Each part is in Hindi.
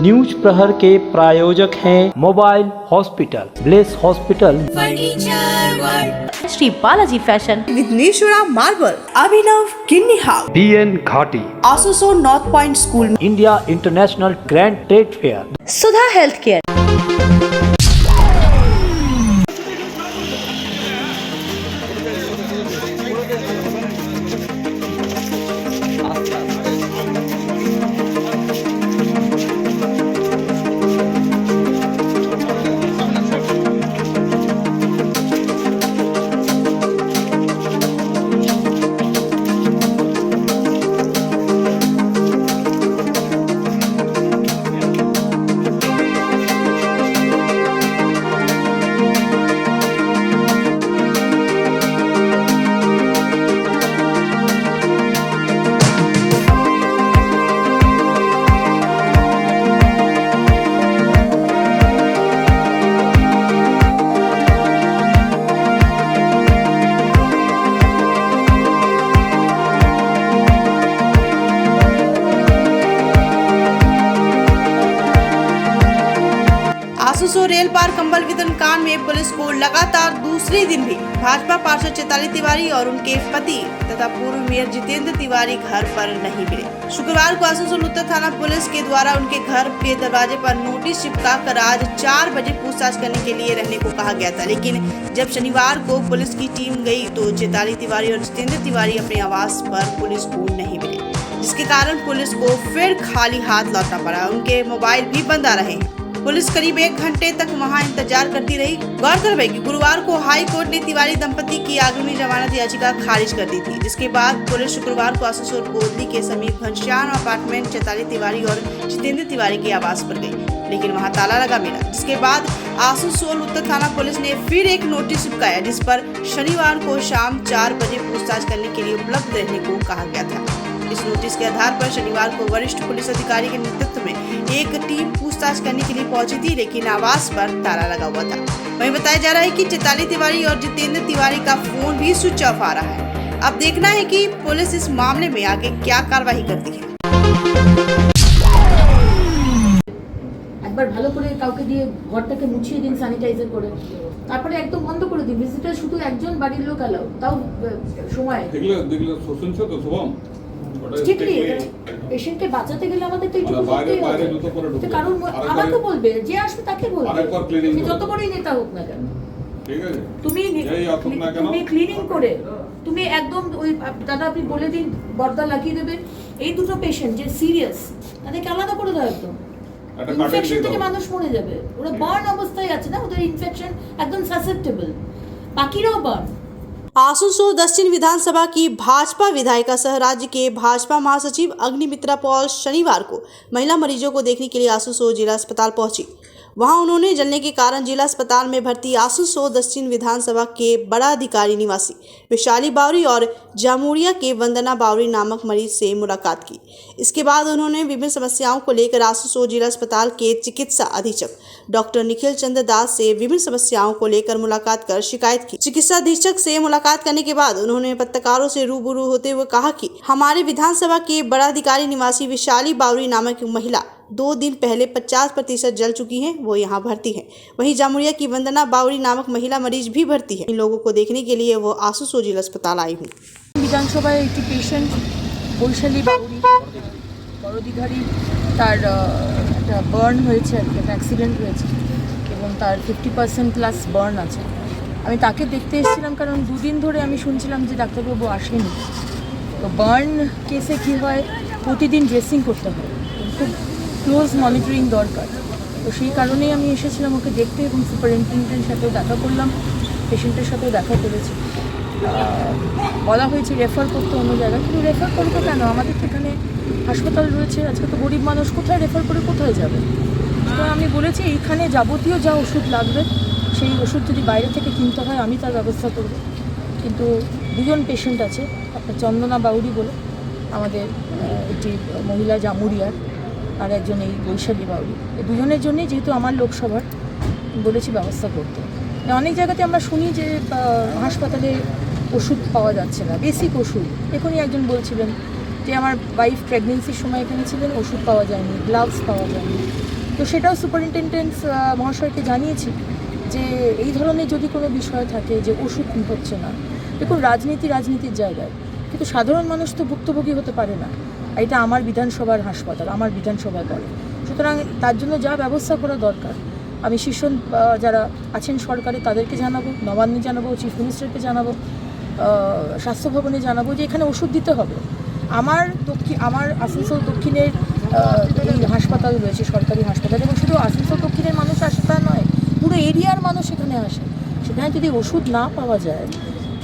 न्यूज प्रहर के प्रायोजक हैं mobile hospital, bless hospital, Shri Balaji fashion, Vighneshwara marble, Abhinav Kinni house, DN घाटी, आसुसो north point school, India international grand trade fair, Sudha health care. आसुसो रेल पार कंबल वितरण कांड में पुलिस को लगातार दूसरे दिन भी भाजपा पार्षद चैताली तिवारी और उनके पति तथा पूर्व मेयर जितेंद्र तिवारी घर पर नहीं मिले। शुक्रवार को आसुसो उत्तर थाना पुलिस के द्वारा उनके घर के दरवाजे पर नोटिस चिपकाकर आज 4 बजे पूछताछ करने के लिए रहने को कहा गया था, लेकिन जब शनिवार को पुलिस की टीम गई तो चैताली तिवारी और जितेंद्र तिवारी अपने आवास पर पुलिस को नहीं मिले, जिसके कारण पुलिस को फिर खाली हाथ लौटना पड़ा। उनके मोबाइल भी बंद आ रहे हैं। पुलिस करीब 1 घंटे तक वहां इंतजार करती रही। गौरतलब है कि गुरुवार को हाई कोर्ट ने तिवारी दंपति की अग्रिम जमानत याचिका खारिज कर दी थी, जिसके बाद पुलिस शुक्रवार को आसुसो कोतली के समीप घनश्याम अपार्टमेंट चैताली तिवारी और जितेंद्र तिवारी के आवास पर गई, लेकिन वहां ताला लगा मिला। जिसके बाद आसुसो उत्तर थाना पुलिस ने फिर एक नोटिस चिपकाया, जिस पर शनिवार को शाम 4 बजे पूछताछ करने के लिए उपलब्ध रहने को कहा गया था। इस नोटिस के आधार पर शनिवार को वरिष्ठ पुलिस अधिकारी के नेतृत्व में एक टीम पूछताछ करने के लिए पहुंची थी, लेकिन आवास पर ताला लगा हुआ था। वहीं बताया जा रहा है कि चैताली तिवारी और जितेंद्र तिवारी का फोन भी स्विच ऑफ आ रहा है। अब देखना है कि पुलिस इस मामले में आगे क्या कार्रवाई करती है। একবার ভালো করে কাউকে দিয়ে ঘরটাকে মুছিয়ে দিন স্যানিটাইজার করে, তারপরে একদম বন্ধ করে দিন। ভিজিটার শুধু একজন বাড়ির লোক এলাও, তাও সময় দেখলে শুনছো তো শুভম, স্ট্রিক্টলি পেশেন্টকে বাঁচাতে গেলে আমাদের তো একটু বাইরে জুতো পরে ঢুকতে, কারণ আমাকে বলবে, যে আসবে তাকে বলবে, তুমি যত বড়ই নেতা হোক না কেন, ঠিক আছে, তুমি ক্লিনিং করে তুমি একদম ওই দাদা আপনি বলে দিন বর্দা লাগিয়ে দেবেন। এই দুটো পেশেন্ট যে সিরিয়াস, তাদেরকে আলাদা করে দাও একদম। ইনফেকশন থেকে মানুষ মরে যাবে, ওরা বার্ন অবস্থায় আছে না, ওদের ইনফেকশন একদম সাসেপ্টেবল, বাকিরাও বার্ন। आसुसो दक्षिण विधानसभा की भाजपा विधायिका सह राज्य के भाजपा महासचिव अग्निमित्रा पॉल शनिवार को महिला मरीजों को देखने के लिए आसुसो जिला अस्पताल पहुंची। वहां उन्होंने जलने के कारण जिला अस्पताल में भर्ती आसुसो दक्षिण विधानसभा के बड़ा अधिकारी निवासी विशाली बावरी और जामुरिया के वंदना बावरी नामक मरीज से मुलाकात की। इसके बाद उन्होंने विभिन्न समस्याओं को लेकर आसुसो जिला अस्पताल के चिकित्सा अधीक्षक डॉक्टर निखिल चंद्र दास से विभिन्न समस्याओं को लेकर मुलाकात कर शिकायत की। चिकित्सा अधीक्षक से मुलाकात करने के बाद उन्होंने पत्रकारों से रूबरू होते हुए कहा कि हमारे विधानसभा के बड़ा अधिकारी निवासी विशाली बावरी नामक महिला 2 दिन पहले 50% जल चुकी हैं, वो यहाँ भर्ती हैं। वहीं जामुरिया की वंदना बावरी नामक महिला मरीज भी भर्ती है। इन लोगों को देखने के लिए वो आसुसो जिला अस्पताल आई हूँ। বিধানসভায় একটি পেশেন্ট বৈশালী বাউরি বড়দিঘারি, তার একটা বার্ন হয়েছে, একটা অ্যাক্সিডেন্ট হয়েছে এবং তার 50% প্লাস বার্ন আছে। আমি তাকে দেখতে এসেছিলাম, কারণ 2 দিন ধরে আমি শুনছিলাম যে ডাক্তারবাবু আসেনি। তো বার্ন কেসে কী হয়, প্রতিদিন ড্রেসিং করতে হয়, খুব ক্লোজ মনিটরিং দরকার। তো সেই কারণেই আমি এসেছিলাম ওকে দেখতে এবং সুপারিনটেন্ডেন্টের সাথেও দেখা করলাম, পেশেন্টের সাথেও দেখা করেছি। বলা হয়েছে রেফার করতে অন্য জায়গায়, কিন্তু রেফার করবো কেন, আমাদের তো এখানে হাসপাতাল রয়েছে। আজকে তো গরিব মানুষ কোথায় রেফার করে কোথায় যাবে। তো আমি বলেছি এইখানে যাবতীয় যা ওষুধ লাগবে সেই ওষুধ যদি বাইরে থেকে কিনতে হয় আমি তার ব্যবস্থা করব। কিন্তু 2 জন পেশেন্ট আছে, আপনার চন্দনা বাউরি বলে আমাদের একটি মহিলা জামুরিয়ার, আর একজন এই বৈশালী বাউরি, এই 2 জনের জন্যই যেহেতু আমার লোকসভার বলেছি ব্যবস্থা করতে। অনেক জায়গাতে আমরা শুনি যে হাসপাতালে ওষুধ পাওয়া যাচ্ছে না, বেসিক ওষুধ। এখনই একজন বলছিলেন যে যে আমার ওয়াইফ প্রেগনেন্সির সময় এখানে ছিলেন, ওষুধ পাওয়া যায়নি, গ্লাভস পাওয়া যায়নি। তো সেটাও সুপারিনটেন্ডেন্ট মহাশয়কে জানিয়েছি যে এই ধরনের যদি কোনো বিষয় থাকে যে ওষুধ হচ্ছে না, দেখুন রাজনীতির জায়গায়, কিন্তু সাধারণ মানুষ তো ভুক্তভোগী হতে পারে না। এটা আমার বিধানসভার হাসপাতাল, আমার বিধানসভায় পড়ে, সুতরাং তার জন্য যা ব্যবস্থা করা দরকার আমি শীর্ষ যারা আছেন সরকারে তাদেরকে জানাবো, নবান্নে জানাবো, চিফ মিনিস্টারকে জানাবো, স্বাস্থ্য ভবনে জানাবো যে এখানে ওষুধ দিতে হবে। আমার আসানসোল দক্ষিণের এই হাসপাতাল রয়েছে, সরকারি হাসপাতাল, এবং শুধু আসানসোল দক্ষিণের মানুষ আসে তা নয়, পুরো এরিয়ার মানুষ এখানে আসে। সেখানে যদি ওষুধ না পাওয়া যায়,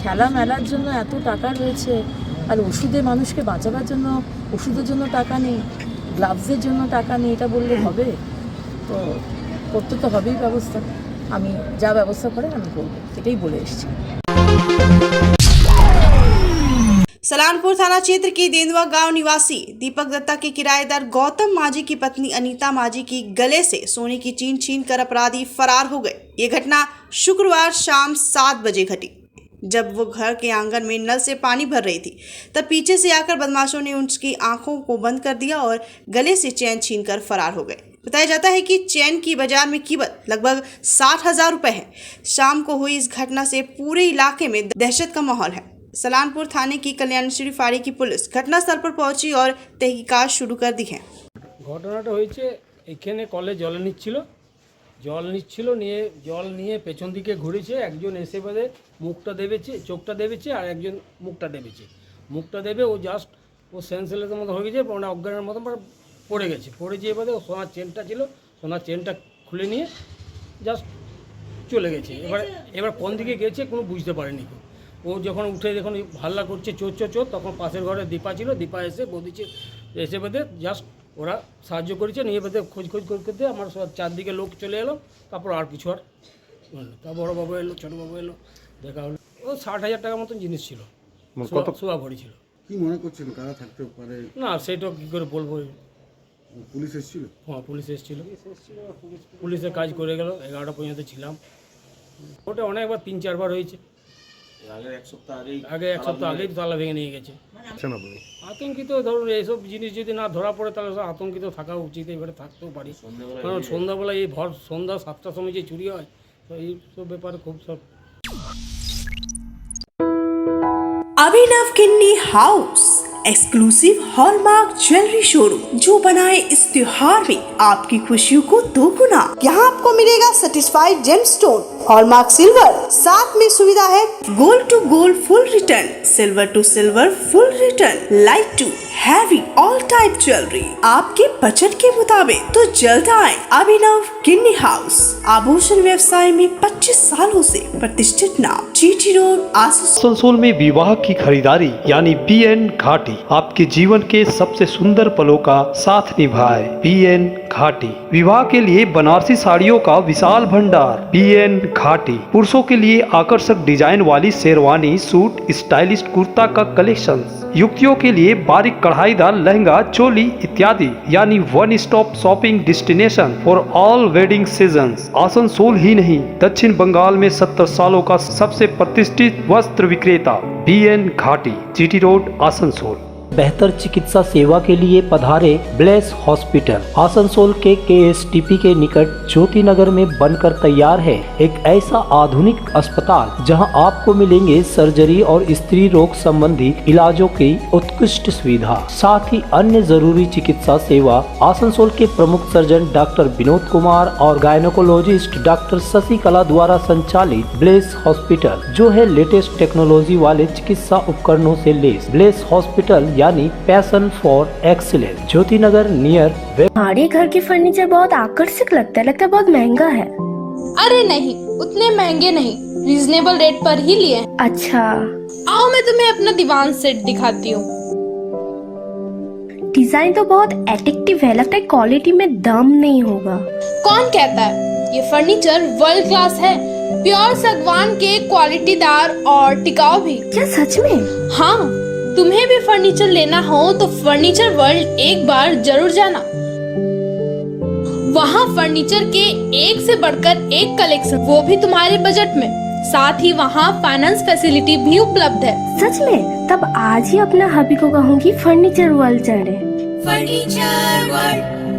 খেলা মেলার জন্য এত টাকা রয়েছে, আর ওষুধে মানুষকে বাঁচাবার জন্য ওষুধের জন্য টাকা নেই, গ্লাভসের জন্য টাকা নেই, এটা বললে হবে? তো করতে তো হবেই ব্যবস্থা। আমি যা ব্যবস্থা করেন আমি করবো, এটাই বলে এসেছি। सलानपुर थाना क्षेत्र के देंदुआ गांव निवासी दीपक दत्ता के किराएदार गौतम माझी की पत्नी अनीता माझी की गले से सोने की चेन छीनकर अपराधी फरार हो गए। ये घटना शुक्रवार शाम 7 बजे घटी। जब वो घर के आंगन में नल से पानी भर रही थी तब पीछे से आकर बदमाशों ने उसकी आंखों को बंद कर दिया और गले से चैन छीनकर फरार हो गए। बताया जाता है कि चैन की बाजार में कीमत लगभग 60,000 रुपए है। शाम को हुई इस घटना से पूरे इलाके में दहशत का माहौल है। सलानपुर थाने की कल्याणश्री फाड़ी की पुलिस घटनास्थल पर पहुंची और तहकीकात शुरू कर दी है। ঘটনাটা হয়েছে এখানে কলে জল নিচ্ছিল নিয়ে জল নিয়ে পেছন দিকে ঘুরেছে, একজন এসে বাদে মুখটা দেবেছে, চোখটা দেবেছে, আর একজন মুখটা দেবে ও জাস্ট ও সেন্সলেসের মতো হয়ে গেছে, ওটা অজ্ঞানের মতো পড়ে গেছে। পড়ে যেয়ে বাদে সোনার চেনটা ছিল, সোনার চেনটা খুলে নিয়ে জাস্ট চলে গেছে। এবার কোন দিকে গেছে কোনো বুঝতে পারেনি কেউ। ও যখন উঠে যখন হাল্লা করছে চোর চোর চোর, তখন পাশের ঘরে দীপা ছিল, দীপা এসে বৌদিছে এসে বেঁধে জাস্ট ওরা সাহায্য করেছে, নিয়ে বেঁধে খোঁজ করতে আমার সব চারদিকে লোক চলে এলো। তারপর আর কিছু আর তা বড়োবাবু এলো, ছোটোবাবু এলো, দেখা হলো। ও 60,000 টাকার মতন জিনিস ছিল, সোয়া ভরি ছিল। কি মনে করছেন কারা থাকতে পারে? না সেটা কী করে বলবো। পুলিশ এসেছিল? হ্যাঁ পুলিশ এসেছিলো, পুলিশের কাজ করে গেল। 11টা পর্যন্ত ছিলাম। ওটা অনেকবার 3-4 বার হয়েছে। আগে এক সপ্তাহ আগেই তালা ভেঙে নিয়ে গেছে। আতঙ্কিত ধরুন এইসব জিনিস যদি না ধরা পড়ে তাহলে আতঙ্কিত থাকা উচিত। এবারে থাকতেও পারি, কারণ সন্ধ্যাবেলা এই সন্ধ্যা 7টার সময় যে চুরি হয়, তো এইসব ব্যাপারে খুব সব। Abhinav Kinni house exclusive hallmark jewellery showroom जो बनाए इस त्योहार में आपकी खुशियों को दोगुना। यहाँ आपको मिलेगा सर्टिफाइड जेमस्टोन, हॉलमार्क सिल्वर, साथ में सुविधा है gold to gold full return, silver to silver full return, light to heavy all type jewellery आपके बजट के मुताबिक। तो जल्द आए अभिनव किन्नी हाउस, आभूषण व्यवसाय में 25 सालों से प्रतिष्ठित नाम, जीटी रोड, आसनसोल में विवाह की खरीदारी यानी BN घाटी आपके जीवन के सबसे सुंदर पलों का साथ निभाए। BN घाटी विवाह के लिए बनारसी साड़ियों का विशाल भंडार। BN घाटी पुरुषों के लिए आकर्षक डिजाइन वाली शेरवानी, सूट, स्टाइलिश कुर्ता का कलेक्शन, युवतियों के लिए बारीक कढ़ाईदार लहंगा, चोली इत्यादि, यानी one stop shopping destination for all wedding seasons. Asansol ही नहीं, दक्षिण बंगाल में 70 सालों का सबसे प्रतिष्ठित वस्त्र विक्रेता BN घाटी, GT रोड, आसनसोल। बेहतर चिकित्सा सेवा के लिए पधारे ब्लेस हॉस्पिटल। आसनसोल के KSTP के निकट ज्योति नगर में बनकर तैयार है एक ऐसा आधुनिक अस्पताल जहां आपको मिलेंगे सर्जरी और स्त्री रोग संबंधी इलाजों की उत्कृष्ट सुविधा, साथ ही अन्य जरूरी चिकित्सा सेवा। आसनसोल के प्रमुख सर्जन डॉक्टर विनोद कुमार और गायनोकोलॉजिस्ट डॉक्टर शशिकला द्वारा संचालित ब्लेस हॉस्पिटल, जो है लेटेस्ट टेक्नोलॉजी वाले चिकित्सा उपकरणों से लेस। ब्लेस हॉस्पिटल यानी passion for excellence, Jyoti Nagar near. हमारे घर के फर्नीचर बहुत आकर्षक लगता है बहुत महंगा है। अरे नहीं, उतने महंगे नहीं, रीजनेबल रेट पर ही लिए। अच्छा, आओ मैं तुम्हें अपना दीवान सेट दिखाती हूँ। डिजाइन तो बहुत एट्रैक्टिव है, लगता है क्वालिटी में दम नहीं होगा। कौन कहता है? ये फर्नीचर वर्ल्ड क्लास है, प्योर सागवान के, क्वालिटीदार और टिकाऊ भी। क्या सच में? हाँ, तुम्हें भी फर्नीचर लेना हो तो फर्नीचर वर्ल्ड एक बार जरूर जाना। वहाँ फर्नीचर के एक से बढ़कर एक कलेक्शन, वो भी तुम्हारे बजट में। साथ ही वहाँ फाइनेंस फैसिलिटी भी उपलब्ध है। सच में? तब आज ही अपना हबी को कहूँगी फर्नीचर वर्ल्ड चले।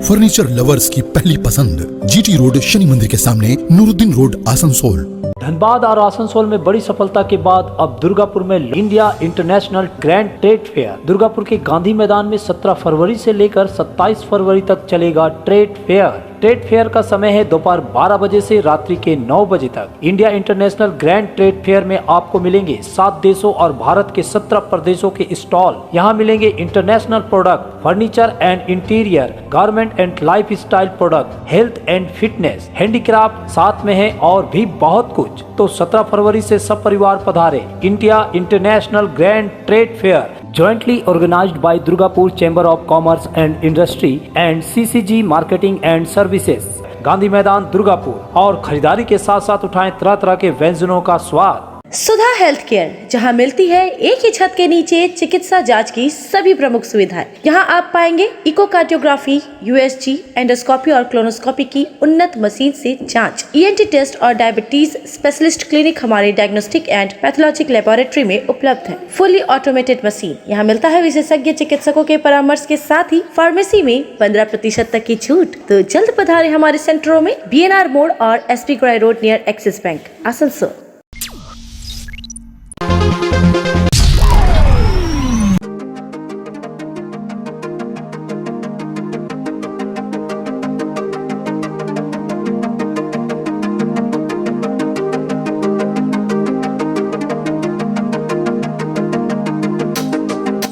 फर्नीचर लवर्स की पहली पसंद, जीटी रोड, शनि मंदिर के सामने, नूरुद्दीन रोड, आसनसोल। धनबाद और आसनसोल में बड़ी सफलता के बाद अब दुर्गापुर में India international grand trade fair. Durgapur के गांधी मैदान में 17 फरवरी से लेकर 27 फरवरी तक चलेगा ट्रेड फेयर। ट्रेड फेयर का समय है दोपहर 12 बजे से रात्रि के 9 बजे तक। India international grand trade fair में आपको मिलेंगे 7 देशों और भारत के 17 प्रदेशों के स्टॉल। यहाँ मिलेंगे international product, furniture and interior, garment and life style product, health and fitness, handicraft साथ में है और भी बहुत कुछ। तो 17 फरवरी से सब परिवार पधारे। India international grand trade fair jointly organized by Durgapur Chamber of Commerce and Industry and CCG Marketing and Services, Gandhi मैदान दुर्गापुर। और खरीदारी के साथ साथ उठाएं तरह तरह के व्यंजनों का स्वाद। सुधा हेल्थ केयर, जहां मिलती है एक ही छत के नीचे चिकित्सा जांच की सभी प्रमुख सुविधाएं। यहां आप पाएंगे इकोकार्डियोग्राफी, यूएसजी, एंडोस्कोपी और क्लोनोस्कोपी की उन्नत मशीन से जांच, ईएनटी टेस्ट और डायबिटीज स्पेशलिस्ट क्लिनिक हमारे डायग्नोस्टिक एंड पैथोलॉजिक लेबोरेटरी में उपलब्ध है। Fully automated machine. यहाँ मिलता है विशेषज्ञ चिकित्सकों के परामर्श के साथ ही फार्मेसी में 15% तक की छूट। तो जल्द पधारे हमारे सेंटरों में, BNR मोड़ और SP ग्राई road near Axis bank, Asansol.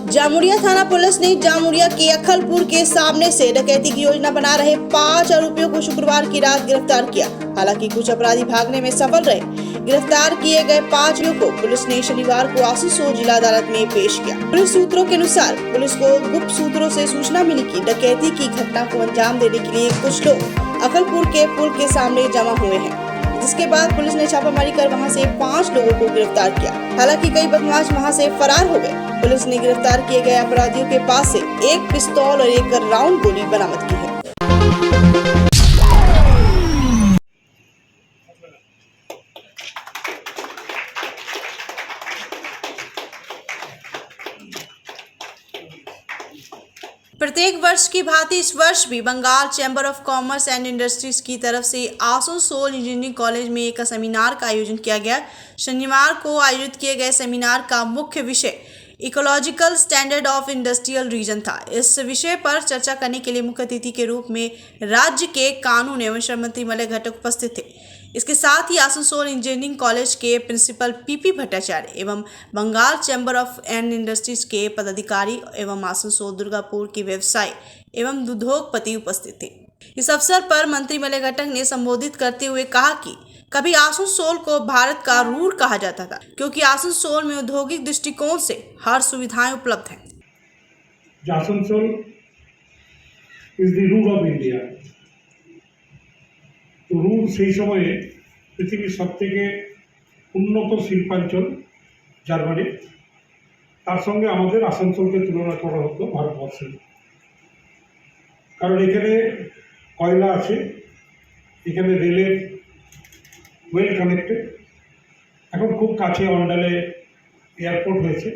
Jamuria थाना पुलिस ने जामुरिया के अखलपुर के सामने से डकैती की योजना बना रहे 5 आरोपियों को शुक्रवार की रात गिरफ्तार किया। हालांकि कुछ अपराधी भागने में सफल रहे। गिरफ्तार किए गए 5 लोगों को पुलिस ने शनिवार को आसनसोल जिला अदालत में पेश किया। पुलिस सूत्रों के अनुसार पुलिस को गुप्त सूत्रों से सूचना मिली कि डकैती की घटना को अंजाम देने के लिए कुछ लोग अखलपुर के पुल के सामने जमा हुए हैं, जिसके बाद पुलिस ने छापामारी कर वहां से 5 लोगों को गिरफ्तार किया। हालांकि कई बदमाश वहां से फरार हो गए। पुलिस ने गिरफ्तार किए गए अपराधियों के पास से एक पिस्तौल और एक राउंड गोली बरामद की है। प्रत्येक वर्ष की भांति इस वर्ष भी Bengal chamber of commerce and industries की तरफ से आसनसोल इंजीनियरिंग कॉलेज में एक सेमिनार का आयोजन किया गया। शनिवार को आयोजित किए गए सेमिनार का मुख्य विषय ecological standard of industrial region था। इस विषय पर चर्चा करने के लिए मुख्य अतिथि के रूप में राज्य के कानून एवं श्रम मंत्री मलय घटक उपस्थित थे। इसके साथ ही आसनसोल इंजीनियरिंग कॉलेज के प्रिंसिपल पीपी भट्टाचार्य एवं Bengal chamber of and industries के पदाधिकारी एवं आसनसोल दुर्गापुर के व्यवसाय एवं उद्योगपति उपस्थित थे। इस अवसर पर मंत्री मलय घटक ने संबोधित करते हुए कहा कि कभी आसनसोल को भारत का रूर कहा जाता था, क्योंकि आसनसोल में औद्योगिक दृष्टिकोण से हर सुविधाएं उपलब्ध हैं। Asansol is the Ruhr of India. তো রুর সেই সময়ে পৃথিবীর সবথেকে উন্নত শিল্পাঞ্চল জার্মানি, তার সঙ্গে আমাদের আসানসোলকে তুলনা করা হতো ভারতবর্ষের। কারণ এখানে কয়লা আছে, এখানে রেলের ওয়েল কানেক্টেড, এখন খুব কাছে অন্ডালে এয়ারপোর্ট হয়েছে,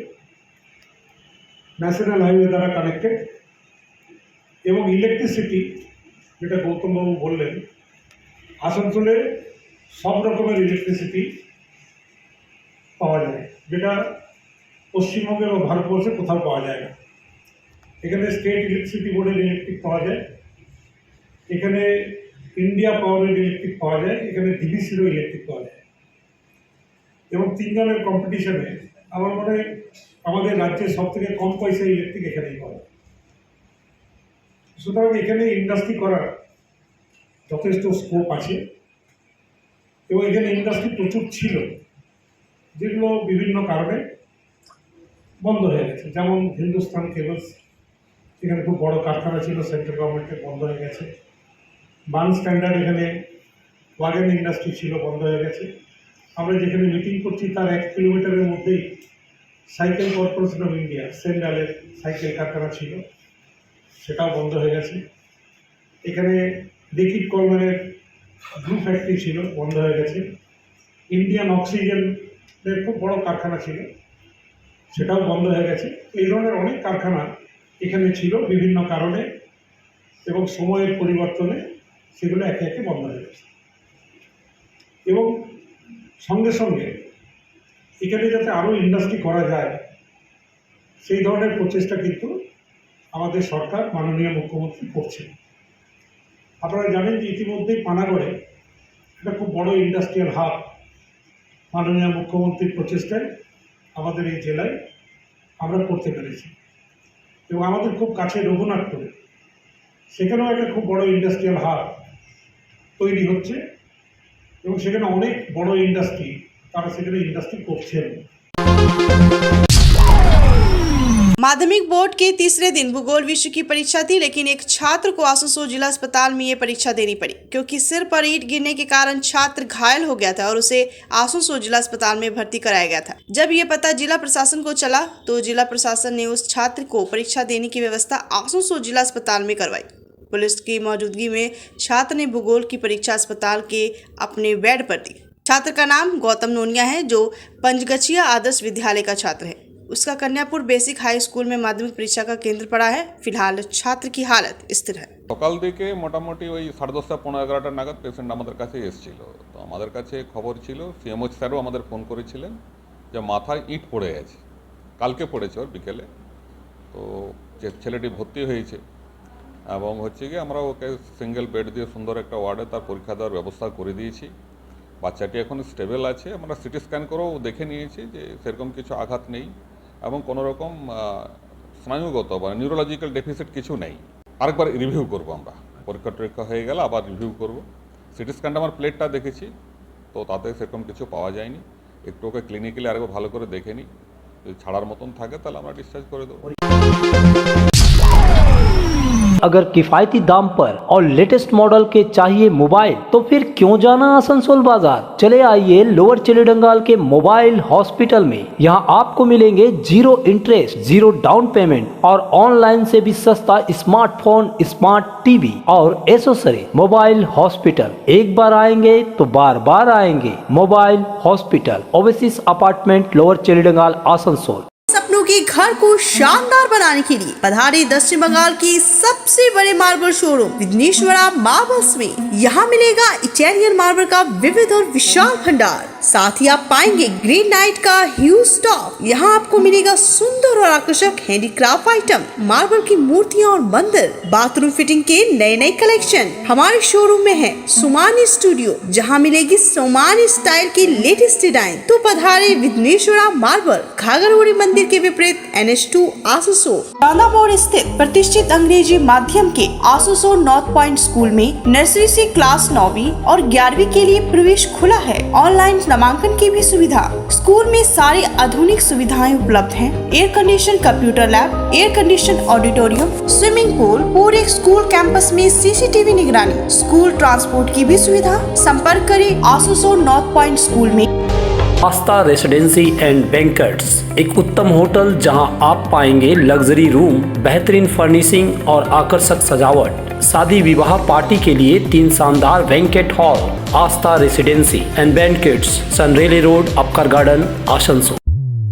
ন্যাশনাল হাইওয়ে দ্বারা কানেক্টেড, এবং ইলেকট্রিসিটি যেটা গৌতমবাবু বললেন, আসানসোলে সব রকমের ইলেকট্রিসিটি পাওয়া যায়, যেটা পশ্চিমবঙ্গে বা ভারতবর্ষে কোথাও পাওয়া যায় না। এখানে স্টেট ইলেকট্রিসিটি বোর্ডের ইলেকট্রিক পাওয়া যায়, এখানে ইন্ডিয়া পাওয়ারের ইলেকট্রিক পাওয়া যায়, এখানে ডিভিসিরও ইলেকট্রিক পাওয়া যায়। এবং 3 জনের কম্পিটিশনে আমার মনে হয় আমাদের রাজ্যের সবথেকে কম পয়সায় ইলেকট্রিক এখানেই পাওয়া যায়। সুতরাং এখানে ইন্ডাস্ট্রি করার যথেষ্ট স্কোপ আছে এবং এখানে ইন্ডাস্ট্রি প্রচুর ছিল, যেগুলো বিভিন্ন কারণে বন্ধ হয়ে গেছে। যেমন হিন্দুস্তান কেবলস, এখানে খুব বড় কারখানা ছিল, সেন্ট্রাল গভর্নমেন্টের বন্ধ হয়ে গেছে। বান স্ট্যান্ডার্ড এখানে ওয়াগন ইন্ডাস্ট্রি ছিল, বন্ধ হয়ে গেছে। আমরা যেখানে মিটিং করছি তার 1 কিলোমিটারের মধ্যেই সাইকেল কর্পোরেশন অফ ইন্ডিয়া সেন্ডালের সাইকেল কারখানা ছিল, সেটাও বন্ধ হয়ে গেছে। এখানে লিকুইড কলমের গ্রু ফ্যাক্টরি ছিল, বন্ধ হয়ে গেছে। ইন্ডিয়ান অক্সিজেনের খুব বড় কারখানা ছিল, সেটাও বন্ধ হয়ে গেছে। এই ধরনের অনেক কারখানা এখানে ছিল বিভিন্ন কারণে এবং সময়ের পরিবর্তনে সেগুলো একে একে বন্ধ হয়ে গেছে। এবং সঙ্গে সঙ্গে এখানে যাতে আরও ইন্ডাস্ট্রি করা যায় সেই ধরনের প্রচেষ্টা কিন্তু আমাদের সরকার মাননীয় মুখ্যমন্ত্রী করছেন। আপনারা জানেন যে ইতিমধ্যেই পানাগড়ে একটা খুব বড় ইন্ডাস্ট্রিয়াল হাব মাননীয় মুখ্যমন্ত্রীর প্রচেষ্টায় আমাদের এই জেলায় আমরা করতে পেরেছি। এবং আমাদের খুব কাছে রঘুনাথপুরে সেখানেও একটা খুব বড় ইন্ডাস্ট্রিয়াল হাব তৈরি হচ্ছে এবং সেখানে অনেক বড় ইন্ডাস্ট্রি তারা সেখানে ইন্ডাস্ট্রি করছেন। माध्यमिक बोर्ड के तीसरे दिन भूगोल विषय की परीक्षा थी, लेकिन एक छात्र को आसनसोल जिला अस्पताल में ये परीक्षा देनी पड़ी क्योंकि सिर पर ईंट गिरने के कारण छात्र घायल हो गया था और उसे आसनसोल जिला अस्पताल में भर्ती कराया गया था। जब ये पता जिला प्रशासन को चला तो जिला प्रशासन ने उस छात्र को परीक्षा देने की व्यवस्था आसनसोल जिला अस्पताल में करवाई। पुलिस की मौजूदगी में छात्र ने भूगोल की परीक्षा अस्पताल के अपने बेड पर दी। छात्र का नाम गौतम नोनिया है, जो पंचगछिया आदर्श विद्यालय का छात्र है। उसका कन्यापुर बेसिक हाई स्कूल में माध्यमिक परीक्षा का केंद्र पड़ा है। फिलहाल छात्र की हालत स्थिर है। সকাল দিকে মোটামুটি ওই 10:30 15:11 নাগাদ পেশেন্ট আমাদের কাছে এসেছিল। তো আমাদের কাছে খবর ছিল, সিএমওচ স্যারও আমাদের ফোন করেছিলেন যে মাথায় ইট পড়ে গেছে, কালকে পড়েছে ওর বিকেলে। তো যে ছেলেটি ভর্তি হয়েছে এবং হচ্ছে কি আমরা ওকে সিঙ্গেল বেড দিয়ে সুন্দর একটা ওয়ার্ডে তার পরীক্ষা দেওয়ার ব্যবস্থা করে দিয়েছি। বাচ্চাটি এখন স্টেবল আছে। আমরা সিটি স্ক্যান করেও দেখে নিয়েছি যে সেরকম কিছু আঘাত নেই এবং কোনো রকম স্নায়ুগত বা নিউরোলজিক্যাল ডেফিসিট কিছু নেই। আরেকবার রিভিউ করব, আমরা পরীক্ষা টরীক্ষা হয়ে গেলে আবার রিভিউ করব। সিটি স্ক্যানটা আমার প্লেটটা দেখেছি, তো তাতে সেরকম কিছু পাওয়া যায়নি। একটু ওকে ক্লিনিক্যালি আরেকবার ভালো করে দেখে নিই, যদি ছাড়ার মতন থাকে তাহলে আমরা ডিসচার্জ করে দেবো। अगर किफायती दाम पर और लेटेस्ट मॉडल के चाहिए मोबाइल तो फिर क्यों जाना आसनसोल बाजार। चले आइए लोअर चिलीडंगाल के मोबाइल हॉस्पिटल में। यहाँ आपको मिलेंगे 0 इंटरेस्ट, 0 डाउन पेमेंट और ऑनलाइन से भी सस्ता स्मार्टफोन, स्मार्ट टीवी और एसेसरी। मोबाइल हॉस्पिटल, एक बार आएंगे तो बार बार आएंगे। Mobile hospital, Oasis apartment, lower Chelidangal, Asansol. सपनों के घर को शानदार बनाने के लिए पधारे दक्षिण बंगाल की सबसे बड़े मार्बल शोरूम विघ्नेश्वरा मार्बल्स में। यहाँ मिलेगा इटालियन मार्बल का विविध और विशाल भंडार, साथ ही आप पाएंगे ग्रेनाइट का ह्यूज स्टॉक। यहाँ आपको मिलेगा सुंदर और आकर्षक हैंडीक्राफ्ट आइटम, मार्बल की मूर्तियाँ और मंदिर, बाथरूम फिटिंग के नए नए कलेक्शन। हमारे शोरूम में है सोमानी स्टूडियो, जहाँ मिलेगी सोमानी स्टाइल की लेटेस्ट डिजाइन। तो पधारे विघ्नेश्वरा मार्बल, घाघरगुड़ी मंदिर के विपरीत NH2 आसनसोल। राना मोड़ स्थित प्रतिष्ठित अंग्रेजी माध्यम के आसनसोल नॉर्थ पॉइंट स्कूल में नर्सरी से क्लास 9वीं और 11वीं के लिए प्रवेश खुला है। ऑनलाइन नामांकन की भी सुविधा। स्कूल में सारी आधुनिक सुविधाएं उपलब्ध हैं। Air condition computer lab, air condition auditorium, swimming pool, पूरे स्कूल कैंपस में CCTV निगरानी, स्कूल ट्रांसपोर्ट की भी सुविधा। संपर्क करें आसनसोल नॉर्थ पॉइंट स्कूल में। आस्था रेसिडेंसी एंड बैंक्वेट्स, एक उत्तम होटल जहां आप पाएंगे लग्जरी रूम, बेहतरीन फर्निशिंग और आकर्षक सजावट। शादी विवाह पार्टी के लिए 3 शानदार banquet hall. Astha residency and banquets, Sen Raleigh road, Upkar garden, Asansol.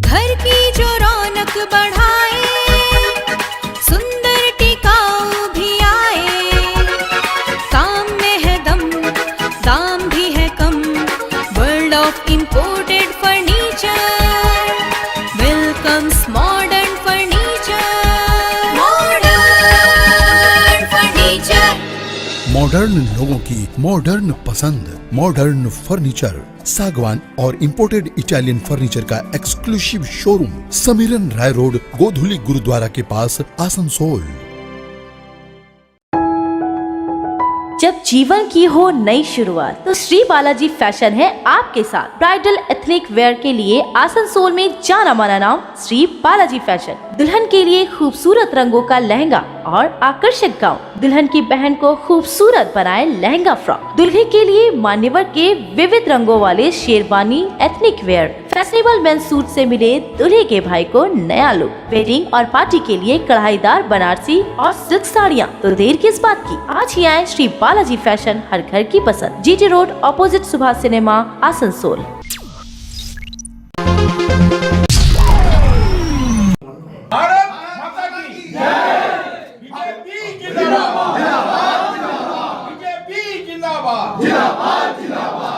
घर की जो रौनक बढ़ाए, सुंदर टिकाऊ भी आए, काम में है दम, दाम भी है कम। World of imported furniture welcomes modern furniture. Modern furniture, modern लोगों की मॉडर्न पसंद। मॉडर्न फर्नीचर, सागवान और इंपोर्टेड इटालियन फर्नीचर का exclusive showroom, Samiran Rai road, Godhuli Gurdwara के पास, आसनसोल। जब जीवन की हो नई शुरुआत तो श्री बालाजी फैशन है आपके साथ। ब्राइडल एथनिक वेयर के लिए आसनसोल में जाना माना नाम श्री बालाजी फैशन। दुल्हन के लिए खूबसूरत रंगों का लहंगा और आकर्षक गाउन, दुल्हन की बहन को खूबसूरत बनाए लहंगा फ्रॉक, दुल्हे के लिए मान्यवर के विविध रंगों वाले sherwani, ethnic wear, fashionable men's suit से मिले दूल्हे के भाई को नया लुक। वेडिंग और पार्टी के लिए कढ़ाईदार बनारसी और सिल्क साड़ियाँ। तो देर किस बात की, आज ही आए श्री बालाजी फैशन, हर घर की पसंद। GT road, opposite Subhash cinema, Asansol.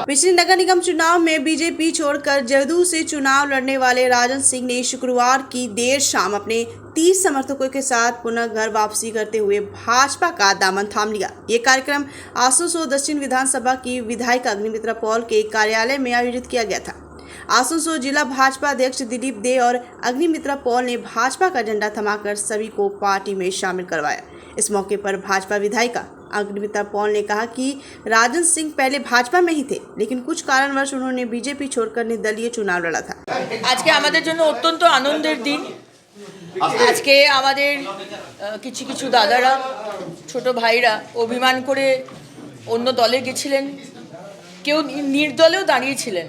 पिछले नगर निगम चुनाव में बीजेपी छोड़कर जदयू से चुनाव लड़ने वाले राजन सिंह ने शुक्रवार की देर शाम अपने 30 समर्थकों के साथ पुनः घर वापसी करते हुए भाजपा का दामन थाम लिया। ये कार्यक्रम आसनसोल दक्षिण विधानसभा की विधायक अग्निमित्रा पॉल के कार्यालय में आयोजित किया गया था। आसनसोल जिला भाजपा अध्यक्ष दिलीप दे और अग्निमित्रा पॉल ने भाजपा का झंडा थमाकर सभी को पार्टी में शामिल करवाया। इस मौके पर भाजपा विधायिका अग्निमित्रा पॉल ने कहा कि राजन सिंह पहले भाजपा में ही थे, लेकिन कुछ कारणवश उन्होंने बीजेपी छोड़कर निर्दलीय चुनाव लड़ा था। আজকে আমাদের জন্য অত্যন্ত আনন্দের দিন। আজকে আমাদের কিছু কিছু দাদারা, ছোট ভাইরা অভিমান করে অন্য দলে গেছিলেন, কেউ নির্দলেও দাঁড়িয়েছিলেন,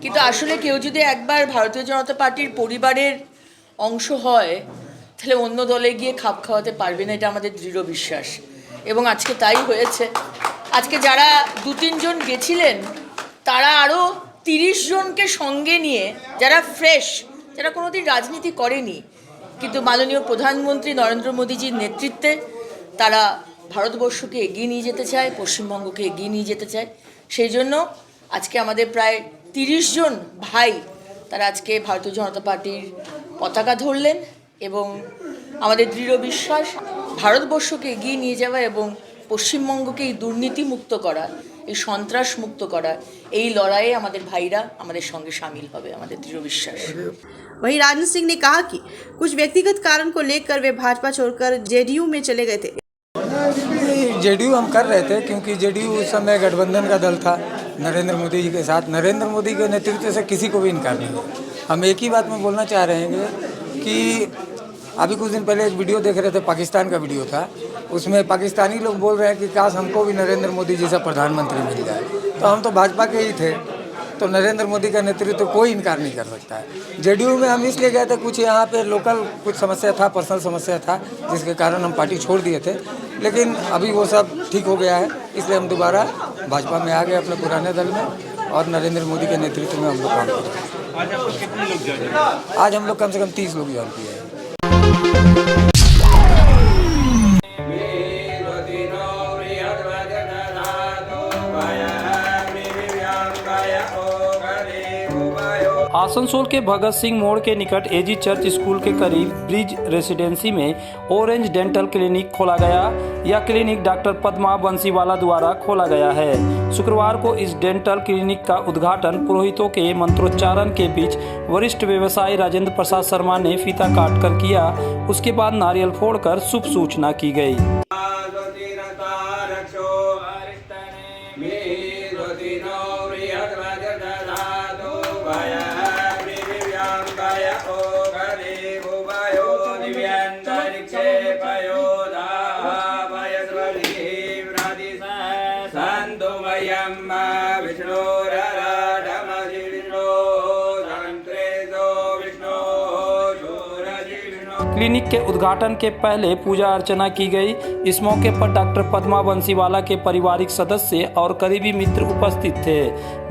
কিন্তু আসলে কেউ যদি একবার ভারতীয় জনতা পার্টির পরিবারের অংশ হয় তাহলে অন্য দলে গিয়ে খাপ খাওয়াতে পারবে না, এটা আমাদের দৃঢ় বিশ্বাস। এবং আজকে তাই হয়েছে। আজকে যারা 2-3 জন গেছিলেন তারা আরও 30 জনকে সঙ্গে নিয়ে, যারা ফ্রেশ, যারা কোনোদিন রাজনীতি করেনি, কিন্তু মাননীয় প্রধানমন্ত্রী নরেন্দ্র মোদীজির নেতৃত্বে তারা ভারতবর্ষকে এগিয়ে নিয়ে যেতে চায়, পশ্চিমবঙ্গকে এগিয়ে নিয়ে যেতে চায়। সেই জন্য আজকে আমাদের প্রায় 30 জন ভাই তারা আজকে ভারতীয় জনতা পার্টির পতাকা ধরলেন এবং আমাদের দৃঢ় বিশ্বাস ভারতবর্ষকে এগিয়ে নিয়ে যাওয়া এবং পশ্চিমবঙ্গকে এই দুর্নীতি মুক্ত করা, এই সন্ত্রাস মুক্ত করা, এই লড়াইয়ে আমাদের ভাইরা আমাদের সঙ্গে শামিল হবে, আমাদের दृढ़ विश्वास। वहीं राजन सिंह ने कहा कि कुछ व्यक्तिगत कारण को लेकर वे भाजपा छोड़कर जेडीयू में चले गए थे। जेडीयू हम कर रहे थे क्योंकि जेडीयू उस समय गठबंधन का दल था नरेंद्र मोदी जी के साथ। नरेंद्र मोदी के नेतृत्व से किसी को भी इनकार नहीं है। हम एक ही बात में बोलना चाह रहे हैं कि अभी कुछ दिन पहले एक वीडियो देख रहे थे, पाकिस्तान का वीडियो था, उसमें पाकिस्तानी लोग बोल रहे हैं कि काश हमको भी नरेंद्र मोदी जैसा प्रधानमंत्री मिल जाए। तो हम तो भाजपा के ही थे, तो नरेंद्र मोदी का नेतृत्व कोई इनकार नहीं कर सकता है। जेडीयू में हम इसलिए गए थे, कुछ यहाँ पे लोकल कुछ समस्या था, पर्सनल समस्या था, जिसके कारण हम पार्टी छोड़ दिए थे, लेकिन अभी वो सब ठीक हो गया है, इसलिए हम दोबारा भाजपा में आ गए अपने पुराने दल में और नरेंद्र मोदी के नेतृत्व में हम लोग काम कर रहे हैं। आज हम लोग कम से कम 30 लोग ज्वाइन किए हैं। आसनसोल के भगत सिंह मोड़ के निकट एजी चर्च स्कूल के करीब ब्रिज रेसिडेंसी में ऑरेंज डेंटल क्लिनिक खोला गया। यह क्लिनिक डॉक्टर पद्मा बंसीवाला द्वारा खोला गया है। शुक्रवार को इस डेंटल क्लिनिक का उद्घाटन पुरोहितों के मंत्रोच्चारण के बीच वरिष्ठ व्यवसायी राजेंद्र प्रसाद शर्मा ने फीता काटकर किया। उसके बाद नारियल फोड़कर शुभ सूचना की गई। क्लिनिक के उद्घाटन के पहले पूजा अर्चना की गई। इस मौके पर डॉक्टर पद्मा बंसीवाला के पारिवारिक सदस्य और करीबी मित्र उपस्थित थे,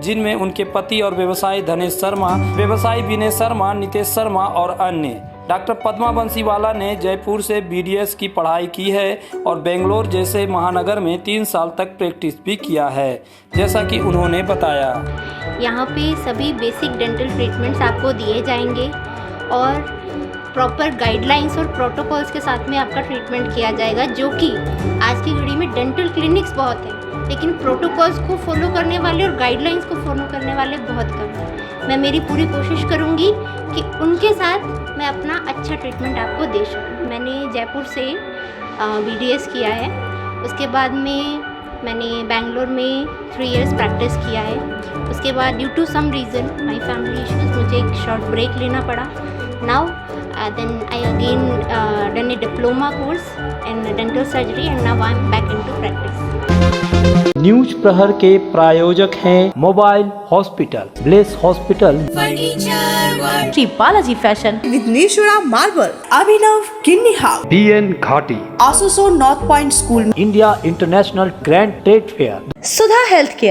जिनमें उनके पति और व्यवसायी धनेश शर्मा, व्यवसायी विनय शर्मा, नितेश शर्मा और अन्य। डॉक्टर पद्मा बंसीवाला ने जयपुर से BDS की पढ़ाई की है और बेंगलोर जैसे महानगर में 3 साल तक प्रैक्टिस भी किया है, जैसा कि उन्होंने बताया। यहाँ पे सभी बेसिक डेंटल ट्रीटमेंट्स आपको दिए जाएंगे और प्रॉपर गाइडलाइंस और प्रोटोकॉल्स के साथ में आपका ट्रीटमेंट किया जाएगा, जो कि आज की घड़ी में डेंटल क्लिनिक्स बहुत हैं, लेकिन प्रोटोकॉल्स को फॉलो करने वाले और गाइडलाइंस को फॉलो करने वाले बहुत कम हैं। मैं मेरी पूरी कोशिश करूँगी कि उनके साथ मैं अपना अच्छा ट्रीटमेंट आपको दे सकूँ। मैंने जयपुर से BDS किया है, उसके बाद में मैंने बेंगलोर में 3 इयर्स प्रैक्टिस किया है। उसके बाद due to some reason my family issues मुझे एक शॉर्ट ब्रेक लेना पड़ा। Now then I again done a diploma course in dental surgery and now I am back into practice. News Prahar के प्रायोजक हैं mobile hospital, bless hospital, Shri Balaji fashion, Vighneshwara marble, Abhinav Kinni house, BN Ghati, Asansol north point school, India international grand trade fair, Sudha health care,